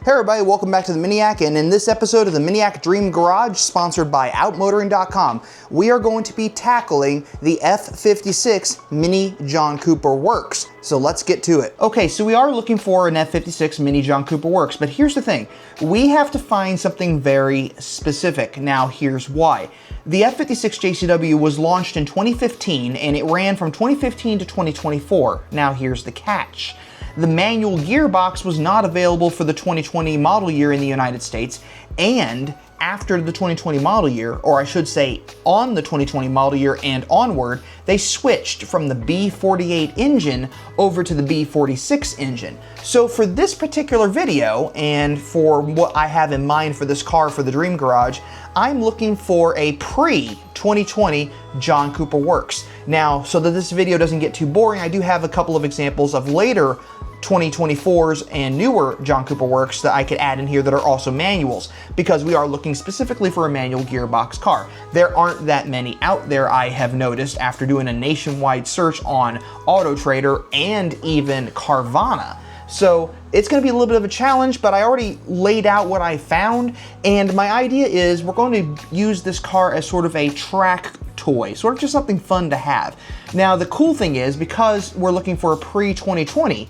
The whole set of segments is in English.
Hey everybody, welcome back to the Miniac, and in this episode of the Miniac Dream Garage, sponsored by outmotoring.com, we are going to be tackling the F56 Mini John Cooper Works. So let's get to it. Okay, so we are looking for an F56 Mini John Cooper Works, but here's the thing. We have to find something very specific. Now here's why. The F56 JCW was launched in 2015, and it ran from 2015 to 2024. Now here's the catch. The manual gearbox was not available for the 2020 model year in the United States, and after the 2020 model year, or I should say on the 2020 model year and onward, they switched from the B48 engine over to the B46 engine. So for this particular video, and for what I have in mind for this car for the Dream Garage, I'm looking for a pre-2020 John Cooper Works. Now, so that this video doesn't get too boring, I do have a couple of examples of later 2024s and newer John Cooper Works that I could add in here that are also manuals, because we are looking specifically for a manual gearbox car. There aren't that many out there, I have noticed, after doing a nationwide search on Auto Trader and even Carvana. So it's going to be a little bit of a challenge, but I already laid out what I found, and my idea is we're going to use this car as sort of a track toy, sort of just something fun to have. Now the cool thing is, because we're looking for a pre-2020,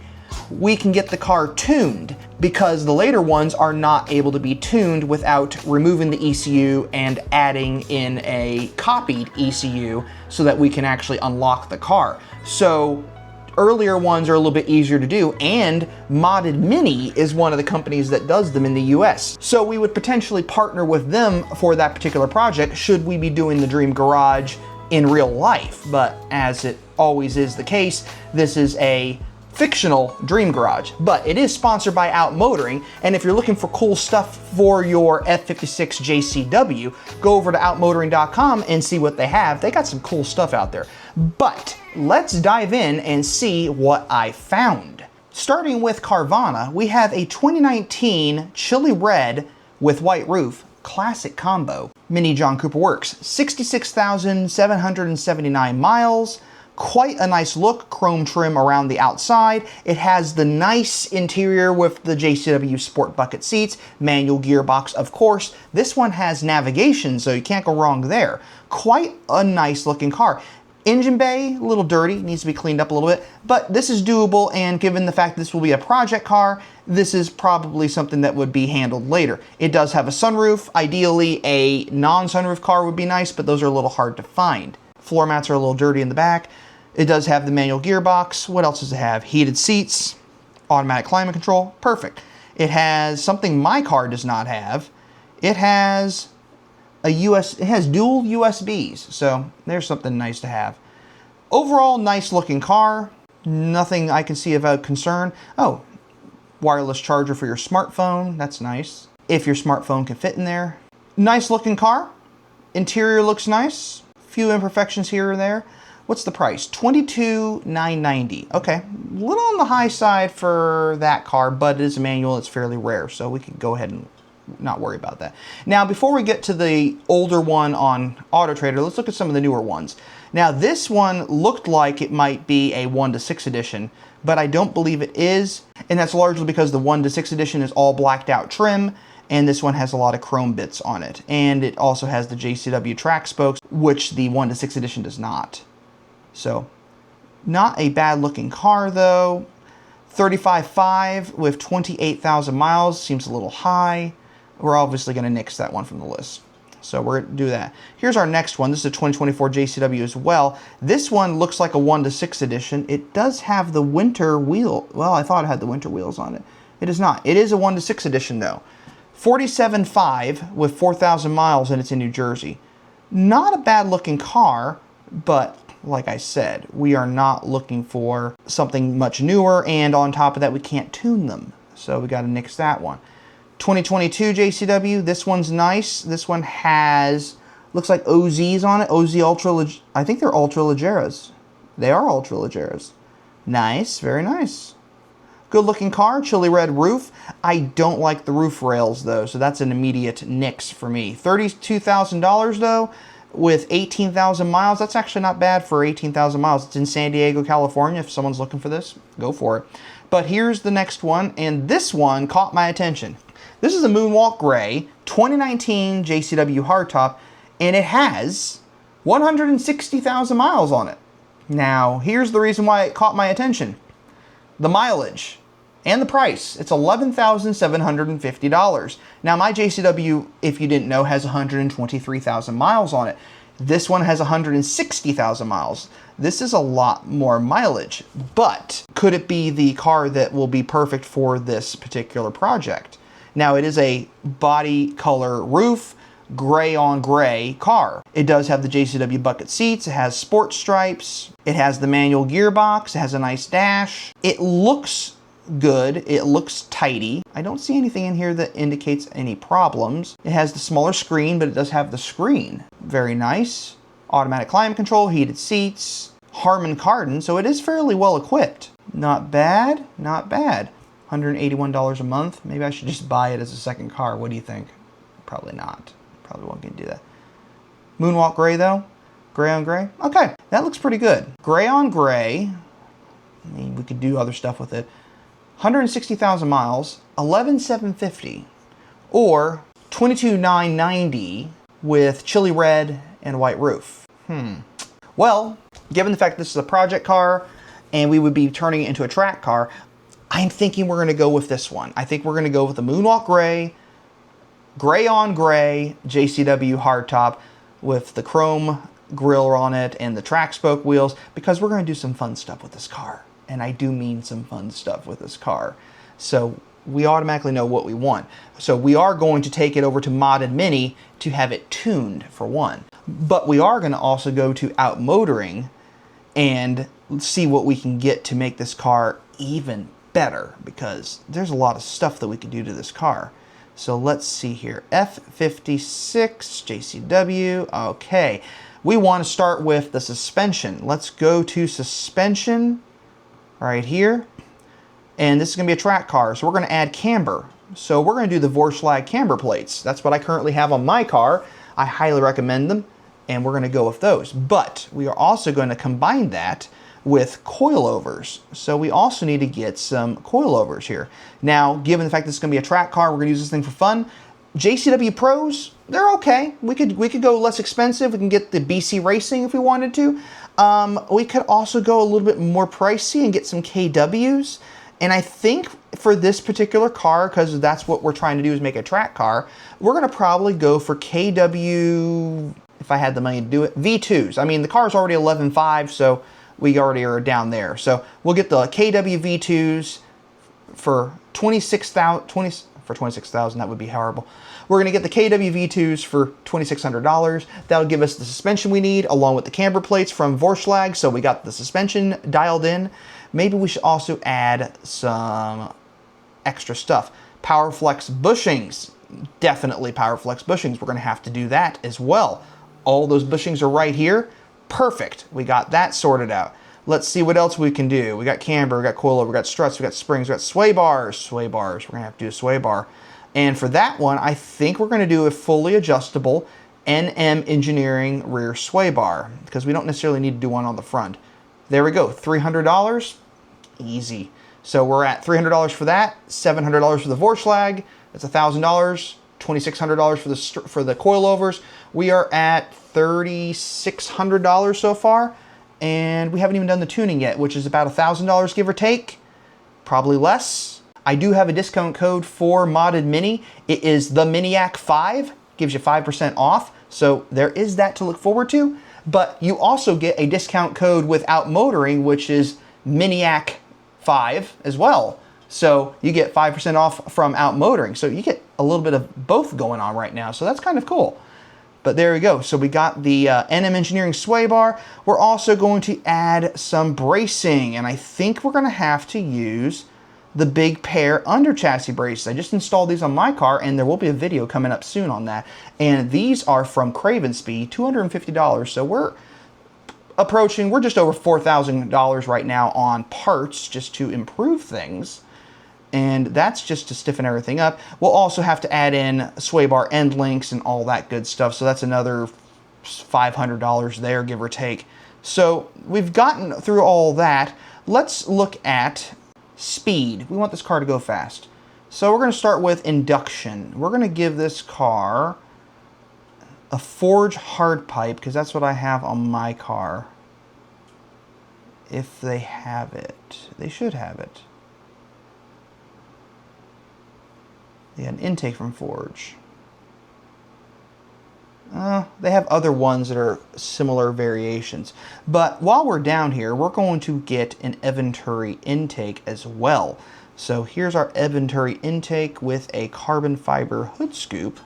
we can get the car tuned, because the later ones are not able to be tuned without removing the ECU and adding in a copied ECU so that we can actually unlock the car. So earlier ones are a little bit easier to do, and Modded Mini is one of the companies that does them in the US. So we would potentially partner with them for that particular project should we be doing the Dream Garage in real life. But as it always is the case, this is a fictional Dream Garage, but it is sponsored by Outmotoring, and if you're looking for cool stuff for your F56 JCW, go over to outmotoring.com and see what they have. They got some cool stuff out there. But let's dive in and see what I found. Starting with Carvana, we have a 2019 chili red with white roof classic combo Mini John Cooper Works, 66,779 miles. Quite a nice look, chrome trim around the outside. It has the nice interior with the JCW sport bucket seats, manual gearbox of course. This one has navigation, so you can't go wrong there. Quite a nice looking car. Engine bay, a little dirty, needs to be cleaned up a little bit, but this is doable, and given the fact this will be a project car, this is probably something that would be handled later. It does have a sunroof. Ideally, a non-sunroof car would be nice, but those are a little hard to find. Floor mats are a little dirty in the back. It does have the manual gearbox. What else does it have? Heated seats, automatic climate control, perfect. It has something my car does not have. It has it has dual USBs, so there's something nice to have. Overall, nice looking car. Nothing I can see of concern. Oh, wireless charger for your smartphone. That's nice, if your smartphone can fit in there. Nice looking car. Interior looks nice. Few imperfections here or there. What's the price? $22,990. Okay, a little on the high side for that car, but it is a manual, it's fairly rare, so we can go ahead and not worry about that. Now, before we get to the older one on Auto Trader, let's look at some of the newer ones. Now, this one looked like it might be a 1-to-6 edition, but I don't believe it is, and that's largely because the 1-to-6 edition is all blacked out trim, and this one has a lot of chrome bits on it. And it also has the JCW track spokes, which the 1-to-6 edition does not. So, not a bad looking car though. 35.5 with 28,000 miles, seems a little high. We're obviously going to nix that one from the list. So we're going to do that. Here's our next one. This is a 2024 JCW as well. This one looks like a 1-to-6 edition. It does have the winter wheel. Well, I thought it had the winter wheels on it. It is not. It is a 1-to-6 edition though. 47.5 with 4,000 miles, and it's in New Jersey. Not a bad looking car, but like I said, we are not looking for something much newer, and on top of that, we can't tune them. So we got to nix that one. 2022 JCW, this one's nice. This one has, looks like OZs on it. OZ Ultra, I think they're Ultra Legeras. They are Ultra Legeras. Nice, very nice. Good looking car, chili red roof. I don't like the roof rails though, so that's an immediate nix for me. $32,000 though, with 18,000 miles. That's actually not bad for 18,000 miles. It's in San Diego, California. If someone's looking for this, go for it. But here's the next one, and this one caught my attention. This is a Moonwalk Gray 2019 JCW hardtop, and it has 160,000 miles on it. Now, here's the reason why it caught my attention. The mileage and the price. It's $11,750. Now, my JCW, if you didn't know, has 123,000 miles on it. This one has 160,000 miles. This is a lot more mileage, but could it be the car that will be perfect for this particular project? Now, it is a body color roof, gray on gray car. It does have the JCW bucket seats. It has sport stripes. It has the manual gearbox. It has a nice dash. It looks good. It looks tidy. I don't see anything in here that indicates any problems. It has the smaller screen, but it does have the screen. Very nice. Automatic climate control, heated seats, Harman Kardon, so it is fairly well equipped. Not bad, not bad. $181 a month. Maybe I should just buy it as a second car. What do you think? Probably not. Probably won't get to do that. Moonwalk Gray though? Gray on gray? Okay, that looks pretty good. Gray on gray. I mean, we could do other stuff with it. 160,000 miles, 11,750, or 22,990 with chili red and white roof. Well, given the fact this is a project car and we would be turning it into a track car, I'm thinking we're going to go with this one. I think we're going to go with the Moonwalk Gray, gray on gray JCW hardtop with the chrome grille on it and the track spoke wheels, because we're going to do some fun stuff with this car. And I do mean some fun stuff with this car. So we automatically know what we want. So we are going to take it over to Modded Mini to have it tuned, for one. But we are going to also go to Outmotoring and see what we can get to make this car even better, because there's a lot of stuff that we can do to this car. So let's see here. F56 JCW. Okay. We want to start with the suspension. Let's go to suspension right here. And this is going to be a track car, so we're going to add camber. So we're going to do the Vorschlag camber plates. That's what I currently have on my car. I highly recommend them, and we're going to go with those. But we are also going to combine that with coilovers. So we also need to get some coilovers here. Now, given the fact that it's going to be a track car, we're going to use this thing for fun. JCW Pros, they're okay. We could go less expensive. We can get the BC Racing if we wanted to. We could also go a little bit more pricey and get some KWs. And I think for this particular car, because that's what we're trying to do is make a track car, we're going to probably go for KW, if I had the money to do it, V2s. I mean, the car's already 11.5, so we already are down there. So we'll get the KW V2s for $26,000, that would be horrible. We're going to get the KW V2s for $2,600. That'll give us the suspension we need, along with the camber plates from Vorschlag. So we got the suspension dialed in. Maybe we should also add some extra stuff. PowerFlex bushings. Definitely PowerFlex bushings. We're going to have to do that as well. All those bushings are right here. Perfect. We got that sorted out. Let's see what else we can do. We got camber, we got coilover, we got struts, we got springs, we got sway bars. Sway bars. We're going to have to do a sway bar. And for that one, I think we're going to do a fully adjustable NM Engineering rear sway bar, because we don't necessarily need to do one on the front. There we go. $300. Easy. So we're at $300 for that, $700 for the Vorschlag. That's $1,000. $2,600 for the coilovers. We are at $3,600 so far, and we haven't even done the tuning yet, which is about $1,000 give or take, probably less. I do have a discount code for Modded Mini. It is the Miniac 5, gives you 5% off. So there is that to look forward to. But you also get a discount code with Outmotoring, which is Miniac 5 as well. So you get 5% off from Outmotoring. So you get a little bit of both going on right now. So that's kind of cool. But there we go. So we got the NM Engineering sway bar. We're also going to add some bracing. And I think we're going to have to use the big pair under chassis braces. I just installed these on my car, and there will be a video coming up soon on that. And these are from Craven Speed, $250. So we're just over $4,000 right now on parts just to improve things. And that's just to stiffen everything up. We'll also have to add in sway bar end links and all that good stuff. So that's another $500 there, give or take. So we've gotten through all that. Let's look at speed. We want this car to go fast. So we're going to start with induction. We're going to give this car a forge hard pipe because that's what I have on my car. If they have it. They should have it. Yeah, an intake from Forge. They have other ones that are similar variations. But while we're down here, we're going to get an Venturi intake as well. So here's our Venturi intake with a carbon fiber hood scoop.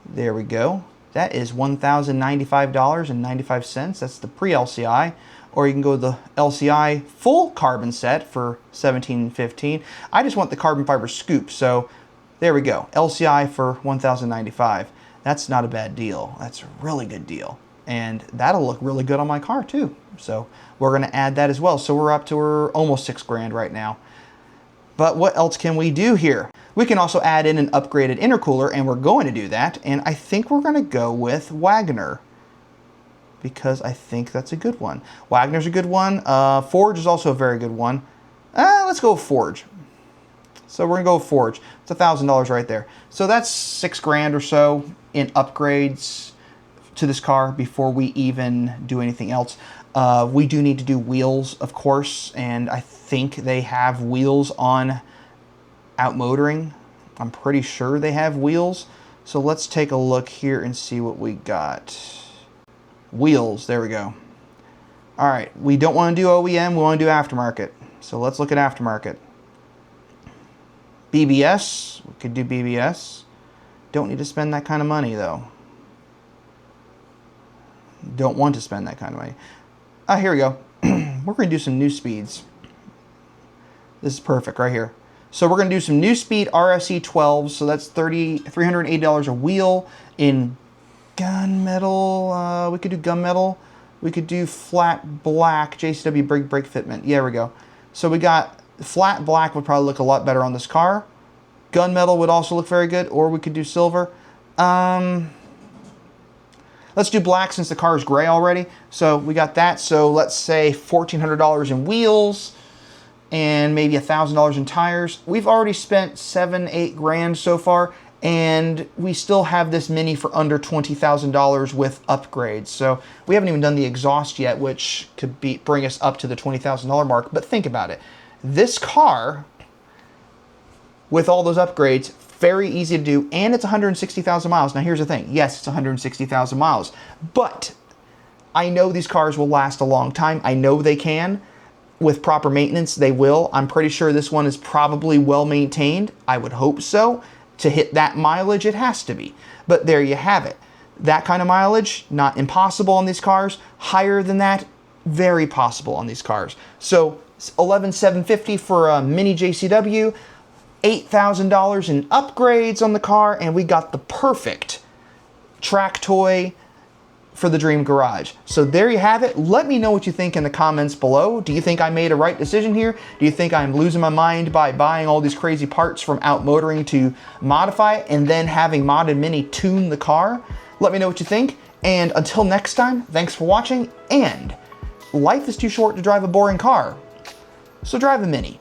There we go. That is $1,095.95. That's the pre-LCI. Or you can go the LCI full carbon set for $1,715. I just want the carbon fiber scoop, so there we go. LCI for $1,095. That's not a bad deal. That's a really good deal. And that'll look really good on my car too. So we're going to add that as well. So we're up to almost $6,000 right now. But what else can we do here? We can also add in an upgraded intercooler, and we're going to do that. And I think we're going to go with Wagner, because I think that's a good one. Wagner's a good one. Forge is also a very good one. Let's go with Forge. So we're gonna go with Forge. It's $1,000 right there. So that's $6,000 or so in upgrades to this car before we even do anything else. We do need to do wheels, of course, and I think they have wheels on Outmotoring. I'm pretty sure they have wheels. So let's take a look here and see what we got. Wheels, there we go. All right, we don't want to do OEM, we want to do aftermarket. So let's look at aftermarket. BBS, we could do BBS. Don't need to spend that kind of money though. Don't want to spend that kind of money. Here we go. We're going to do some new speeds. This is perfect right here. So we're going to do some new speed RSE 12s. So that's $380 a wheel in gunmetal. We could do gunmetal. We could do flat black JCW brake fitment. Yeah, there we go. So we got flat black would probably look a lot better on this car. Gunmetal would also look very good, or we could do silver. Let's do black since the car is gray already. So we got that. So let's say $1,400 in wheels and maybe $1,000 in tires. We've already spent $7-8 so far, and we still have this Mini for under $20,000 with upgrades. So we haven't even done the exhaust yet, which could bring us up to the $20,000 mark. But think about it. This car, with all those upgrades, very easy to do, and it's 160,000 miles. Now here's the thing. Yes, it's 160,000 miles, but I know these cars will last a long time. I know they can. With proper maintenance, they will. I'm pretty sure this one is probably well maintained. I would hope so. To hit that mileage, it has to be. But there you have it. That kind of mileage, not impossible on these cars. Higher than that, very possible on these cars. So $11,750 for a Mini JCW, $8,000 in upgrades on the car, and we got the perfect track toy for the Dream Garage. So there you have it. Let me know what you think in the comments below. Do you think I made a right decision here? Do you think I'm losing my mind by buying all these crazy parts from Outmotoring to modify it and then having Modded Mini tune the car? Let me know what you think. And until next time, thanks for watching. And life is too short to drive a boring car, so drive a Mini.